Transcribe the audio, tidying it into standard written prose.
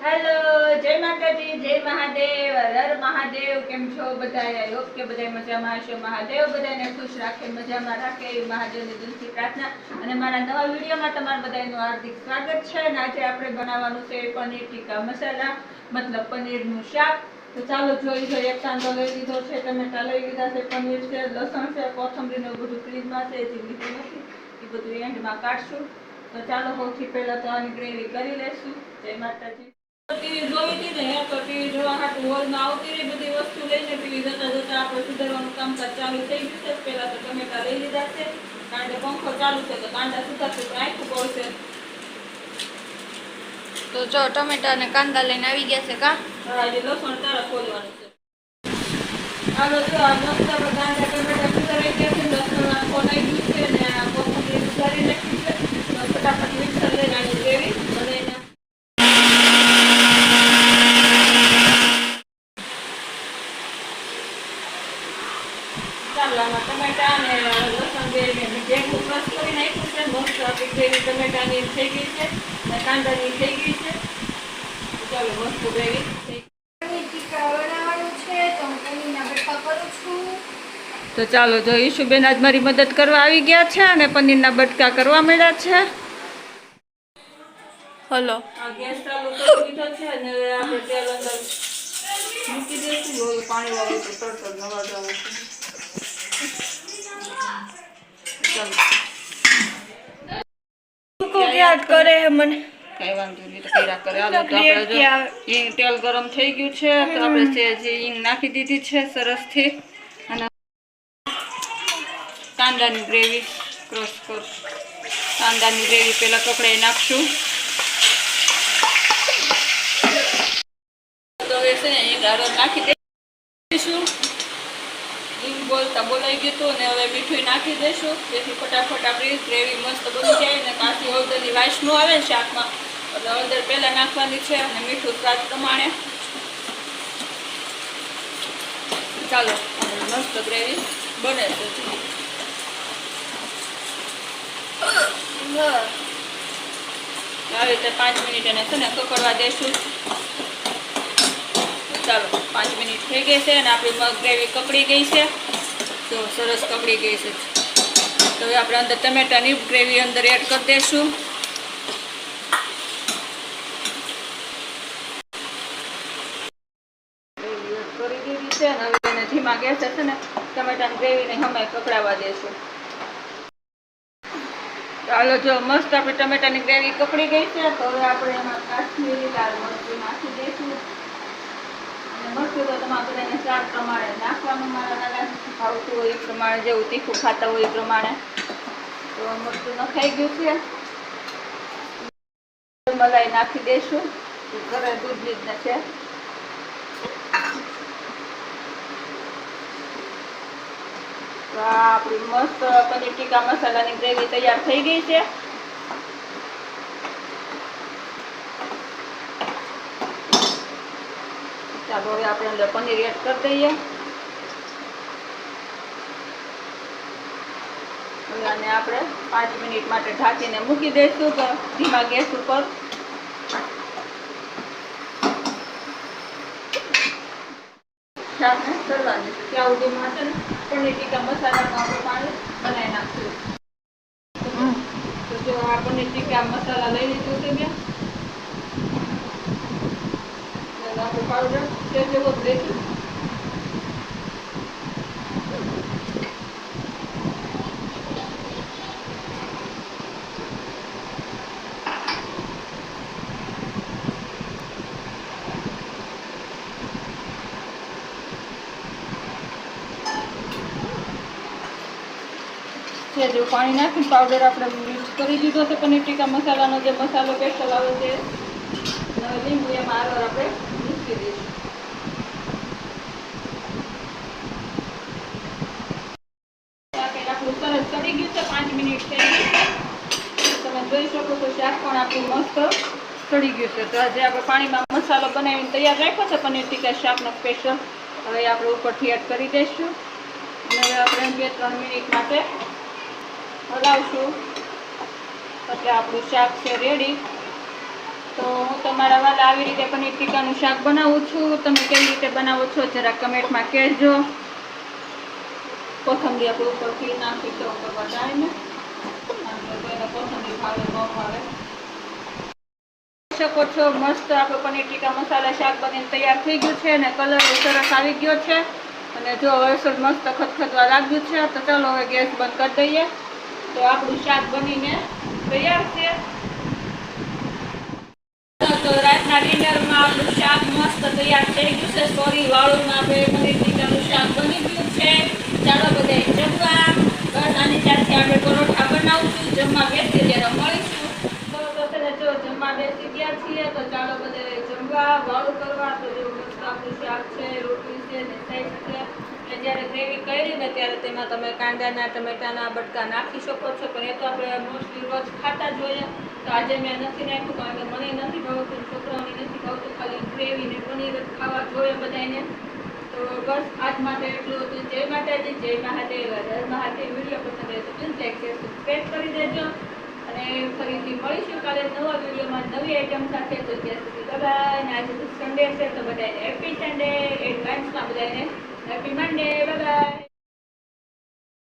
Hello, જય માતાજી, જય મહાદેવ, હર મહાદેવ. કેમ છો બધા? આઈ હોપ કે બધા મજામાં હશો. મહાદેવ બધાને ખુશ રાખે, મજામાં રાખે એવી મહાદેવની દિલથી પ્રાર્થના. અને મારા નવા વિડીયોમાં તમારું બધાનું હાર્દિક સ્વાગત છે. અને આજે આપણે બનાવવાનું છે પનીર ટીકા મસાલા, મતલબ પનીરનું શાક. તો ચાલો જોઈ જોઈએ. એક કાંદો લઈ લીધો છે, ટમેટા લઈ લીધા છે, પનીર છે, લસણ છે, કોથમરી ને બધું ફ્રીજમાં છે, જે લીધું નથી એ બધું એન્ડમાં કાઢશું. તો ચાલો સૌથી પહેલા તો આની ગ્રેવી કરી લેશું. જય માતાજી. ટીવી જોઈ હતી ને, તો ટીવી જોવા હાટુ હોલમાં આવતી રહી બધી વસ્તુ લઈને. ટીવી જોતા જોતા આપણે સુધારવાનું કામકાજ ચાલુ થઈ ગયું છે. પહેલા તો ટમેટા લઈ લીધા છે, કારણ કે પંખો ચાલુ છે તો કાંદા સુધારશે તો આખું પડશે. તો જો ટમેટા અને કાંદા લઈને આવી ગયા છે. કા હા, એ લસણ તારા ખોલવાનું છે. હાલો જો આ મસ્ત આપણે કાંદા ટમેટા સુધારાઈ ગયા છે, લસણ આખો નાખ્યું છે ને આ કોથમરી સુધારી નાખી છે. તો ફટાફટ મિક્સર લઈને આની ગ્રેવી બનાવી નાખી. ટમેટા અને લસણ બે જેટલું ક્રશ કરી નાખ્યું છે. મસ્ત આપણી ગ્રેવી ટમેટાની થઈ ગઈ છે અને કાંદાની થઈ ગઈ છે. ચાલો મસ્ત ગ્રેવી થઈ પનીર ટીકા બનાવવાનું છે તો હું પનીરના બટકા કરું છું. તો ચાલો જો ઈશુબેન આજ મારી મદદ કરવા આવી ગયા છે અને પનીરના બટકા કરવા મળ્યા છે. હલો, આ ગેસ ચાલુ કરી દીધો છે અને આપણે તેલ અંદર મૂકી દઈશું. પાણી વાળું તો તરત જ અવાજ આવે છે. યાદ કરે મને કઈ વાંધો નહીં, તો કર્યા કરે. હાલો તો આપણે હિંગ તેલ ગરમ થઈ ગયું છે તો આપણે જે હિંગ નાખી દીધી છે સરસથી. અને કાંદાની ગ્રેવી ક્રશ કર કાંદાની ગ્રેવી પહેલા કકડાઈ નાખશું. તો હવે છે ને હિંગ હળદર નાખી દઈશું. હિંગ બોલતા બોલાઈ ગયું હતું ને હવે મીઠું નાખી દઈશું, જેથી ફટાફટ આપણી ગ્રેવી મસ્ત બની જાય ને કાચી હળદરની વાસ ન આવે ને શાકમાં. એટલે હળદર પહેલા નાખવાની છે અને મીઠું સ્વાદ પ્રમાણે. ચાલો મસ્ત ગ્રેવી બને છે. આવી રીતે 5 મિનિટ એને છે ને કકડવા દઈશું. ચાલો 5 મિનિટ થઈ ગઈ છે અને આપણી મગ ગ્રેવી કકડી ગઈ છે. તો સરસ કકડી ગઈ છે. તો હવે આપણે અંદર ટમેટાની ગ્રેવી અંદર એડ કરી દઈશું. કરી દીધી છે અને હવે એને ધીમા ગેસે છે ને ટમેટાની ગ્રેવીને અમે કકડાવા દઈશું. ચાલો જો મસ્ત આપણી ટમેટાની ગ્રેવી કકડી ગઈ છે. તો હવે આપણે એમાં કાશ્મીરી લાલ મરચું નાખી દઈશું. અને મરચું તો તમારે બધાને સ્વાદ પ્રમાણે નાખવાનું, મારા દાદા ભાવતું હોય એ પ્રમાણે, જેવું તીખું ખાતા હોય એ પ્રમાણે. તો મરચું નખાઈ ગયું છે. મલાઈ નાખી દઈશું, ઘરે દૂધ જ છે. તો આ આપણી મસ્ત પનીર ટીકા મસાલાની ગ્રેવી તૈયાર થઈ ગઈ છે. ચાલો હવે આપણે અંદર પનીર એડ કરી દઈએ. હવે આને આપણે 5 મિનિટ માટે ઢાંકીને મૂકી દઈશું ધીમા ગેસ ઉપર. શાકને તળવાની છે ત્યાં સુધીમાં છે ને પનીર ટીકા મસાલાનું આપણે પાણી બનાવી નાખશું. તો જો આ પનીર ટીકા મસાલા લઈ લીધું છે મેં. આપણે પાવડર તે જેવો જ લઈશું. જેવું પાણી નાખીને પાવડર આપણે મિક્સ કરી દીધો છે. પનીર ટીકા મસાલાનો જે મસાલો પેસ્ટલ આવે છે હવે લીંબુ એમાં આગળ આપણે મૂકી દઈશું. આપણું સરસ ચડી ગયું છે. 5 મિનિટ થઈ ગઈ છે. તમે જોઈ શકો છો શાક પણ આપણું મસ્ત ચડી ગયું છે. તો આજે આપણે પાણીમાં મસાલો બનાવીને તૈયાર રાખ્યો છે પનીર ટીકા શાકનો સ્પેશિયલ. હવે આપણે ઉપરથી એડ કરી દઈશું અને હવે આપણે 2-3 મિનિટ માટે હલાવશું એટલે આપણું શાક છે રેડી. તો હું તમારા વાલા આવી રીતે પનીર ટીકાનું શાક બનાવું છું. તમે કેવી રીતે બનાવો છો જરા કમેન્ટમાં કહેજો. કોથમીર આપણે ઉપરથી નાખી તો કરવા જાય ને કોથમીર ભાવે ન ભાવે. શકો છો મસ્ત આપણું પનીર ટીકા મસાલા શાક બનીને તૈયાર થઈ ગયું છે અને કલર સરસ આવી ગયો છે અને જો હવે મસ્ત ખતખતવા લાગ્યું છે. તો ચાલો હવે ગેસ બંધ કરી દઈએ. તો આપણું શાક બનીને તૈયાર છે. તો રાતના ડિનરમાં આપણું શાક મસ્ત તૈયાર થઈ ગયું છે. સોરી વાળુમાં આપણે પનીર ટીકાનું શાક બની ગયું છે. ચાલો બધા જમવા. બસ આની સાથે આપણે પરોઠા બનાવશું. જમવા બેસી ત્યારે મળીશું. જો જમવા બેસી ગયા છીએ તો ચાલો બધા જમવા વાળું કરવા. તો જો મસ્ત આપણું શાક છે, રોટલી છે ને સાઈડ છે. એટલે જ્યારે ગ્રેવી કરી ને ત્યારે તેમાં તમે કાંદાના ટમેટાના બટકા નાખી શકો છો. પણ એ તો આપણે મોસ્ટલી રોજ ખાતા જ હોઈએ. તો આજે મેં નથી નાખ્યું કારણ કે મને નથી ભાવતું, છોકરાઓને નથી ભાવતું. ખાલી ગ્રેવી ને પનીર જ ખાવા જોઈએ બધાને. તો બસ આજ માટે એટલું હતું. જય માતાજી, જય મહાદેવ, હર મહાદેવ. વિડીયો પસંદ આવે તો પ્લીઝ લાઈક શેર સબસ્ક્રાઈબ કરી દેજો અને ફરીથી મળીશું કાલે નવા વિડીયોમાં નવી આઈટમ સાથે. તો ત્યાં સુધી બાય. અને આજે સન્ડે છે તો બધાને હેપી સન્ડે. એડવાન્સમાં બધાને હેપી મંડે. બાય.